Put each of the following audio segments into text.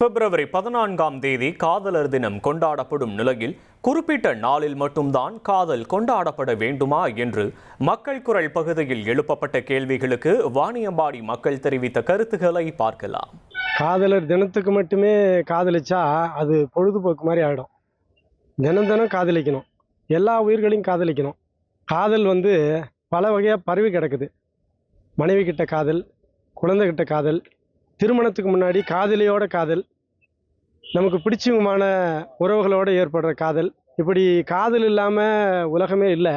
பிப்ரவரி 14ஆம் தேதி காதலர் தினம் கொண்டாடப்படும் நிலையில் குறிப்பிட்ட நாளில் மட்டும்தான் காதல் கொண்டாடப்பட வேண்டுமா என்று மக்கள் குரல் பகுதியில் எழுப்பப்பட்ட கேள்விகளுக்கு வாணியம்பாடி மக்கள் தெரிவித்த கருத்துக்களை பார்க்கலாம். காதலர் தினத்துக்கு மட்டுமே காதலிச்சா அது பொழுதுபோக்கு மாதிரி ஆகிடும். தினம் தினம் காதலிக்கணும், எல்லா உயிர்களையும் காதலிக்கணும். காதல் பல வகையாக பரவி கிடக்குது. மனைவி கிட்ட காதல், குழந்தைகிட்ட காதல், திருமணத்துக்கு முன்னாடி காதலியோட காதல், நமக்கு பிடிச்சமான உறவுகளோடு ஏற்படுற காதல். இப்படி காதல் இல்லாமல் உலகமே இல்லை.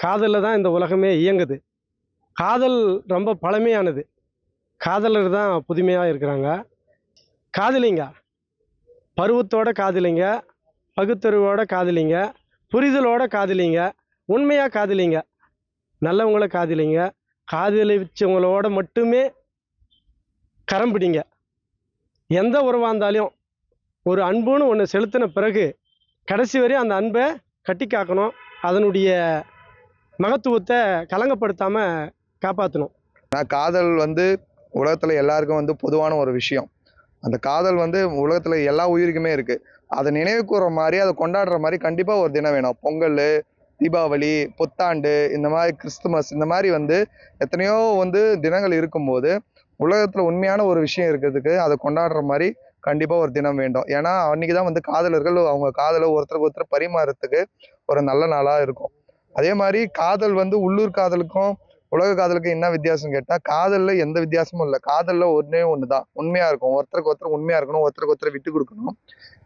காதலில் தான் இந்த உலகமே இயங்குது. காதல் ரொம்ப பழமையானது. காதலர் தான் புதுமையாக இருக்கிறாங்க. காதலிங்க, பருவத்தோட காதலிங்க, பகுத்தறிவோட காதலிங்க, புரிதலோட காதலிங்க, உண்மையாக காதலிங்க, நல்லவங்கள காதலிங்க. காதலிச்சவங்களோட மட்டுமே கரம் பிடிங்க. எந்த உறவாக இருந்தாலும் ஒரு அன்புன்னு ஒன்று செலுத்தின பிறகு கடைசி வரையும் அந்த அன்பை கட்டி காக்கணும். அதனுடைய மகத்துவத்தை கலங்கப்படுத்தாமல் காப்பாற்றணும். காதல் உலகத்தில் எல்லாருக்கும் பொதுவான ஒரு விஷயம். அந்த காதல் உலகத்தில் எல்லா உயிருக்குமே இருக்குது. அதை நினைவு கூற மாதிரி, அதை கொண்டாடுற மாதிரி கண்டிப்பாக ஒரு தினம் வேணும். பொங்கல், தீபாவளி, புத்தாண்டு, இந்த மாதிரி கிறிஸ்துமஸ், இந்த மாதிரி எத்தனையோ தினங்கள் இருக்கும்போது உலகத்தில் உண்மையான ஒரு விஷயம் இருக்கிறதுக்கு அதை கொண்டாடுற மாதிரி கண்டிப்பாக ஒரு தினம் வேண்டும். ஏன்னா அன்றைக்கி தான் காதலர்கள் அவங்க காதலை ஒருத்தருக்கு ஒருத்தர் பரிமாறத்துக்கு ஒரு நல்ல நாளாக இருக்கும். அதே மாதிரி காதல் உள்ளூர் காதலுக்கும் உலக காதலுக்கும் என்ன வித்தியாசம் கேட்டால், காதலில் எந்த வித்தியாசமும் இல்லை. காதலில் ஒன்று தான், உண்மையாக இருக்கும். ஒருத்தருக்கு ஒருத்தர் உண்மையாக இருக்கணும், ஒருத்தருக்கு ஒருத்தர் விட்டு கொடுக்கணும்.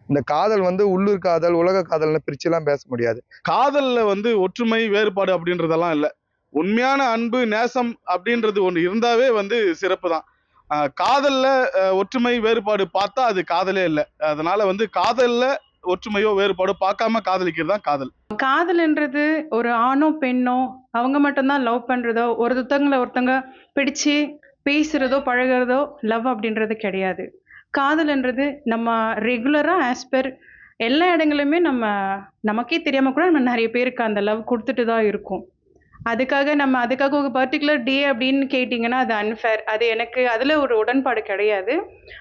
இந்த காதல் உள்ளூர் காதல், உலக காதல்னு பிரிச்சுலாம் பேச முடியாது. காதலில் ஒற்றுமை வேறுபாடு அப்படின்றதெல்லாம் இல்லை. உண்மையான அன்பு, நேசம் அப்படின்றது ஒன்று இருந்தாவே சிறப்பு தான். காதல்ல ஒற்றுமை வேறுபாடு பார்த்தா அது காதலே இல்லை. அதனால காதல்ல ஒற்றுமையோ வேறுபாடோ பார்க்காம காதலிக்கிறது தான் காதல். காதல்ன்றது ஒரு ஆணோ பெண்ணோ அவங்க மட்டும்தான் லவ் பண்றதோ, ஒருத்தங்க பிடிச்சு பேசுறதோ பழகிறதோ லவ் அப்படின்றது கிடையாது. காதல்ன்றது நம்ம ரெகுலரா ஆஸ்பர் எல்லா இடங்களுமே நமக்கே தெரியாம கூட நம்ம நிறைய பேருக்கு அந்த லவ் கொடுத்துட்டு தான் இருக்கும். அதுக்காக ஒரு பர்டிகுலர் டே அப்படின்னு கேட்டிங்கன்னா அது அன்ஃபேர். அது எனக்கு அதில் ஒரு உடன்பாடு கிடையாது.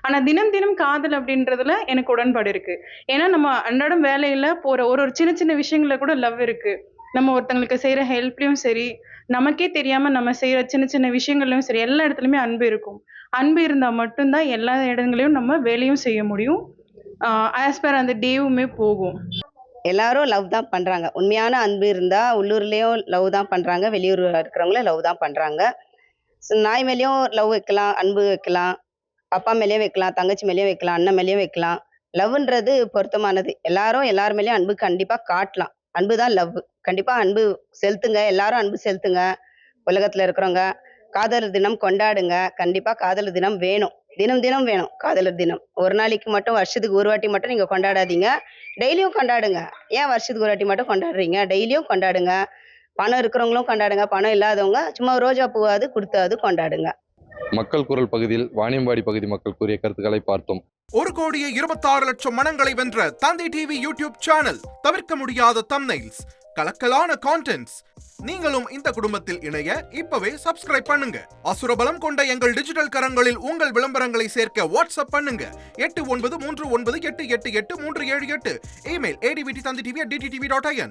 ஆனால் தினம் தினம் காதல் அப்படின்றதுல எனக்கு உடன்பாடு இருக்குது. ஏன்னா நம்ம அன்றாடம் வேலையில் போகிற ஒரு சின்ன சின்ன விஷயங்களில் கூட லவ் இருக்குது. நம்ம ஒருத்தங்களுக்கு செய்கிற ஹெல்ப்லையும் சரி, நமக்கே தெரியாமல் நம்ம செய்கிற சின்ன சின்ன விஷயங்கள்லையும் சரி, எல்லா இடத்துலையுமே அன்பு இருக்கும். அன்பு இருந்தால் மட்டும்தான் எல்லா இடங்களையும் நம்ம வேலையும் செய்ய முடியும். ஆஸ்பர் அந்த டேவுமே போகும். எல்லாரும் லவ் தான் பண்ணுறாங்க. உண்மையான அன்பு இருந்தால் உள்ளூர்லேயும் லவ் தான் பண்ணுறாங்க, வெளியூர் இருக்கிறவங்களும் லவ் தான் பண்ணுறாங்க. நாய் மேலேயும் லவ் வைக்கலாம், அன்பு வைக்கலாம், அப்பா மேலேயும் வைக்கலாம், தங்கச்சி மேலேயும் வைக்கலாம், அண்ணன் மேலேயும் வைக்கலாம். லவ்ன்றது பொருத்தமானது. எல்லார் மேலேயும் அன்பு கண்டிப்பாக காட்டலாம். அன்பு தான் லவ். கண்டிப்பாக அன்பு செலுத்துங்க, எல்லாரும் அன்பு செலுத்துங்க. உலகத்தில் இருக்கிறவங்க காதலர் தினம் கொண்டாடுங்க. கண்டிப்பாக காதலர் தினம் வேணும், தினம் தினம் வேணும். காதலர் தினம் ஒரு நாளைக்கு மட்டும், வருஷத்துக்கு ஒரு வாட்டி மட்டும் நீங்கள் கொண்டாடாதீங்க. டெய்லியும் கொண்டாடுங்க. ஏன் வருஷத்துக்கு ஒரு வாட்டி மட்டும் கொண்டாடுறீங்க? டெய்லியும் கொண்டாடுங்க. பணம் இருக்கிறவங்களும் கொண்டாடுங்க, பணம் இல்லாதவங்க சும்மா ரோஜா பூவாது கொடுத்தாது கொண்டாடுங்க. மக்கள் குரல் பகுதியில் வாணியம்பாடி பகுதி மக்கள் கூறிய கருத்துக்களை பார்த்தோம். 1,26,00,000 மனங்களை வென்ற தந்தை டிவி யூடியூப் சேனல். தவிர்க்க முடியாத தம்ப்நெயில்ஸ், கலக்கலான கான்டென்ட்ஸ். நீங்களும் இந்த குடும்பத்தில் இணைய இப்பவே சப்ஸ்கிரைப் பண்ணுங்க. அசுரபலம் கொண்ட எங்கள் டிஜிட்டல் கரங்களில் உங்கள் விளம்பரங்களை சேர்க்க வாட்ஸ்அப் பண்ணுங்க. 8939888838. Email advttv@dttv.in.